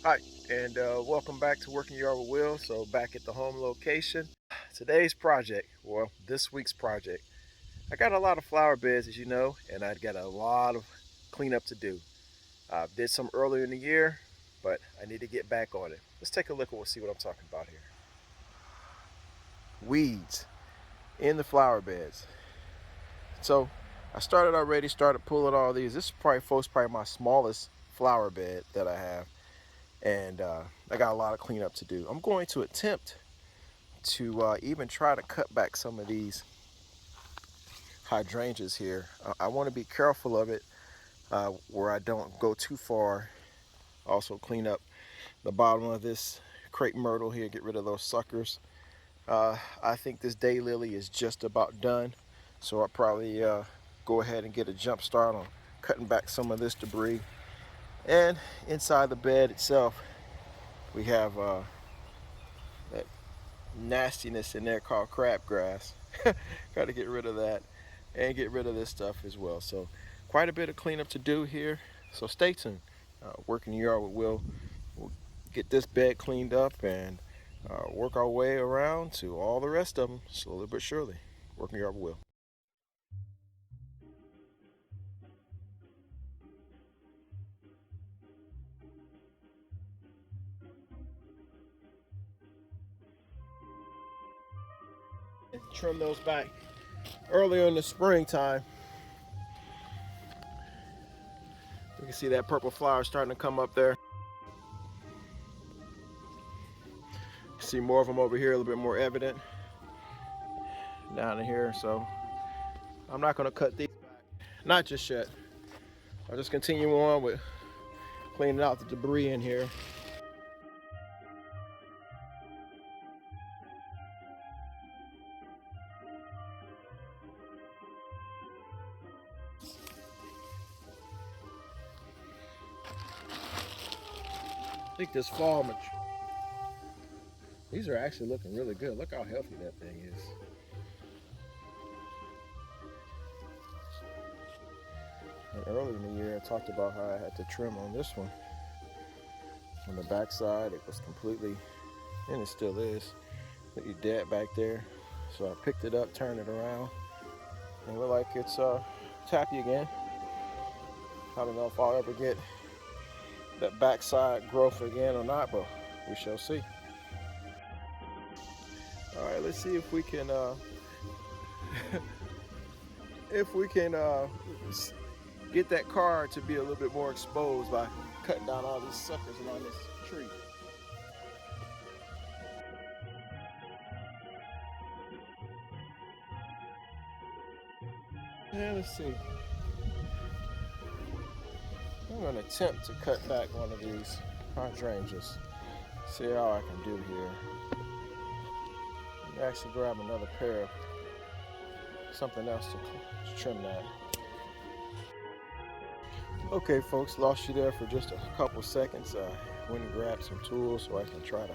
Hi, and welcome back to Working Yard with Will. So back at the home location. Today's project, well, this week's project. I got a lot of flower beds, as you know, and I got a lot of cleanup to do. I did some earlier in the year, but I need to get back on it. Let's take a look and we'll see what I'm talking about here. Weeds in the flower beds. So I started pulling all these. This is probably my smallest flower bed that I have, and I got a lot of cleanup to do. I'm going to attempt to even try to cut back some of these hydrangeas here. I want to be careful of it where I don't go too far. Also clean up the bottom of this crepe myrtle here, get rid of those suckers. I think this daylily is just about done, so I'll probably go ahead and get a jump start on cutting back some of this debris. And inside the bed itself, we have that nastiness in there called crabgrass. Got to get rid of that and get rid of this stuff as well. So quite a bit of cleanup to do here. So stay tuned. Working yard with Will. We'll get this bed cleaned up and work our way around to all the rest of them slowly but surely. Working yard with Will. Trim those back. Earlier in the springtime, you can see that purple flower starting to come up there. See more of them over here, a little bit more evident down in here. So I'm not going to cut these back, not just yet. I'll just continue on with cleaning out the debris in here. I think this fall, these are actually looking really good. Look how healthy that thing is. And earlier in the year, I talked about how I had to trim on this one. On the back side, it was completely, and it still is, pretty dead back there. So I picked it up, turned it around, and look like it's happy again. I don't know if I'll ever get that backside growth again or not, but we shall see. All right, let's see if we can if we can get that car to be a little bit more exposed by cutting down all these suckers and on this tree. Yeah, let's see. I'm going to attempt to cut back one of these hydrangeas. See how I can do here. Actually grab another pair of something else to trim that. Okay, folks, lost you there for just a couple seconds. I went and grabbed some tools so I can try to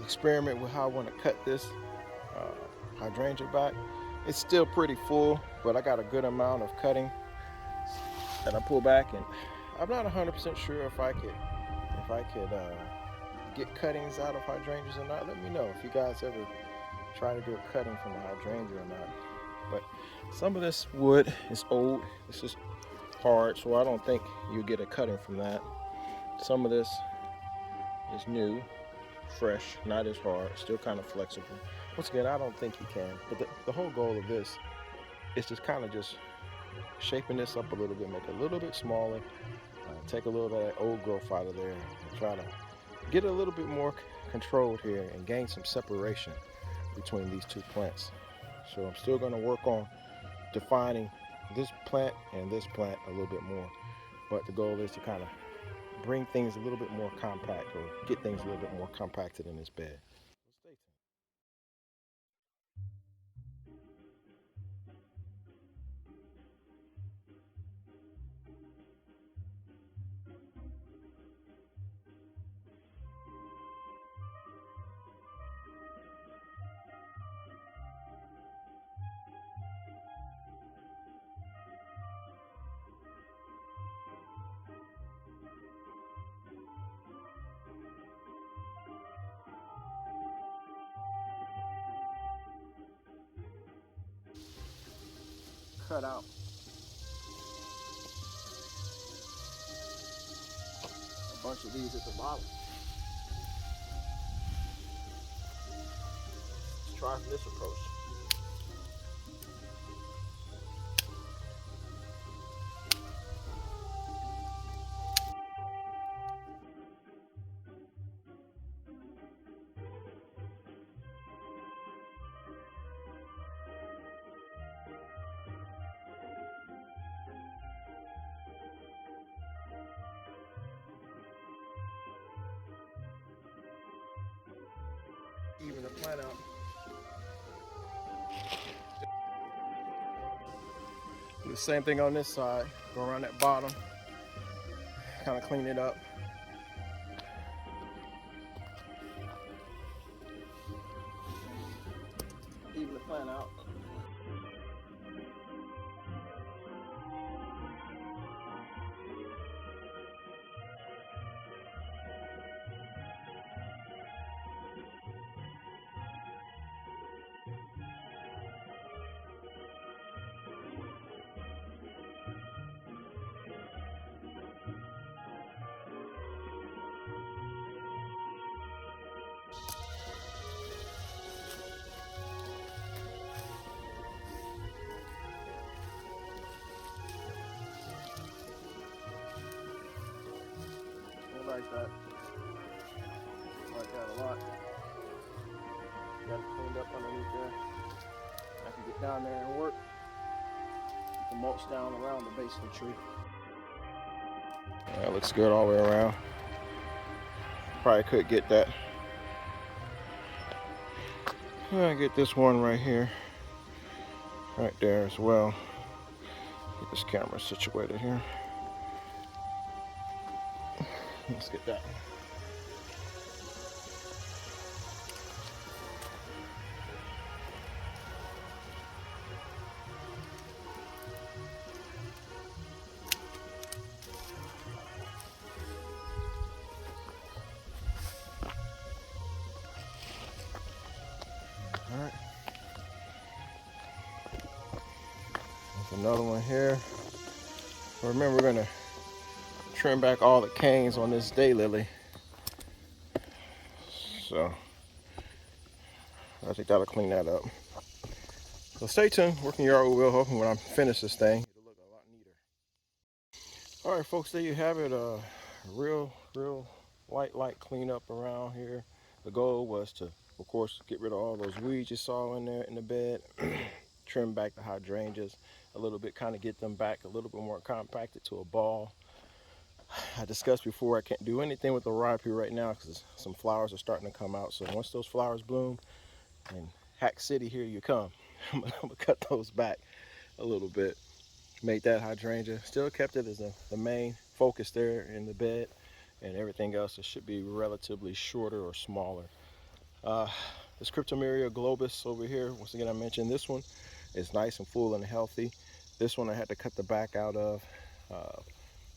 experiment with how I want to cut this hydrangea back. It's still pretty full, but I got a good amount of cutting that I pull back, and I'm not 100% sure if I could get cuttings out of hydrangeas or not. Let me know if you guys ever try to do a cutting from a hydrangea or not. But some of this wood is old. This is hard, so I don't think you'll get a cutting from that. Some of this is new, fresh, not as hard, still kind of flexible. Once again, I don't think you can, but the whole goal of this is just kind of just shaping this up a little bit, make it a little bit smaller, take a little bit of that old growth out of there, and try to get a little bit more controlled here and gain some separation between these two plants. So I'm still going to work on defining this plant and this plant a little bit more, but the goal is to kind of bring things a little bit more compact, or get things a little bit more compacted in this bed. Stay tuned. cut out a bunch of these at the bottom. Let's try this approach. Even the plant out. Do the same thing on this side. Go around that bottom. Kind of clean it up. Even the plant out. I like that. I like that a lot. Got it cleaned up underneath there. I can get down there and work. Get the mulch down around the base of the tree. That looks good all the way around. Probably could get that. I'm gonna get this one right here, right there as well. Get this camera situated here. Let's get that. All right. There's another one here. Remember, we're gonna trim back all the canes on this daylily. So I think that'll clean that up. So stay tuned. Working yard with Will. Hoping when I finish this thing, it'll look a lot neater. All right, folks. There you have it. Real light cleanup around here. The goal was to, of course, get rid of all those weeds you saw in there in the bed. Trim back the hydrangeas a little bit, kind of get them back a little bit more compacted to a ball. I discussed before, I can't do anything with the ripy right now because some flowers are starting to come out. So once those flowers bloom, and Hack City, here you come. I'm gonna cut those back a little bit. Made that hydrangea. Still kept it as the main focus there in the bed, and everything else it should be relatively shorter or smaller. This Cryptomeria globus over here, once again I mentioned this one is nice and full and healthy. This one I had to cut the back out of,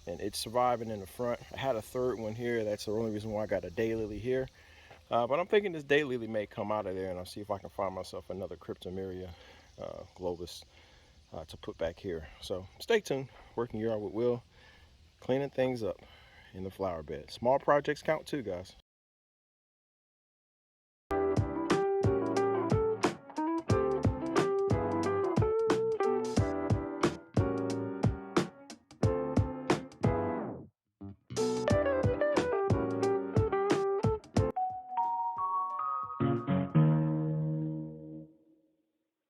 and it's surviving in the front. I had a third one here. That's the only reason why I got a daylily here. But I'm thinking this daylily may come out of there, and I'll see if I can find myself another Cryptomeria globus to put back here. So stay tuned. Working yard with Will, cleaning things up in the flower bed. Small projects count too, guys.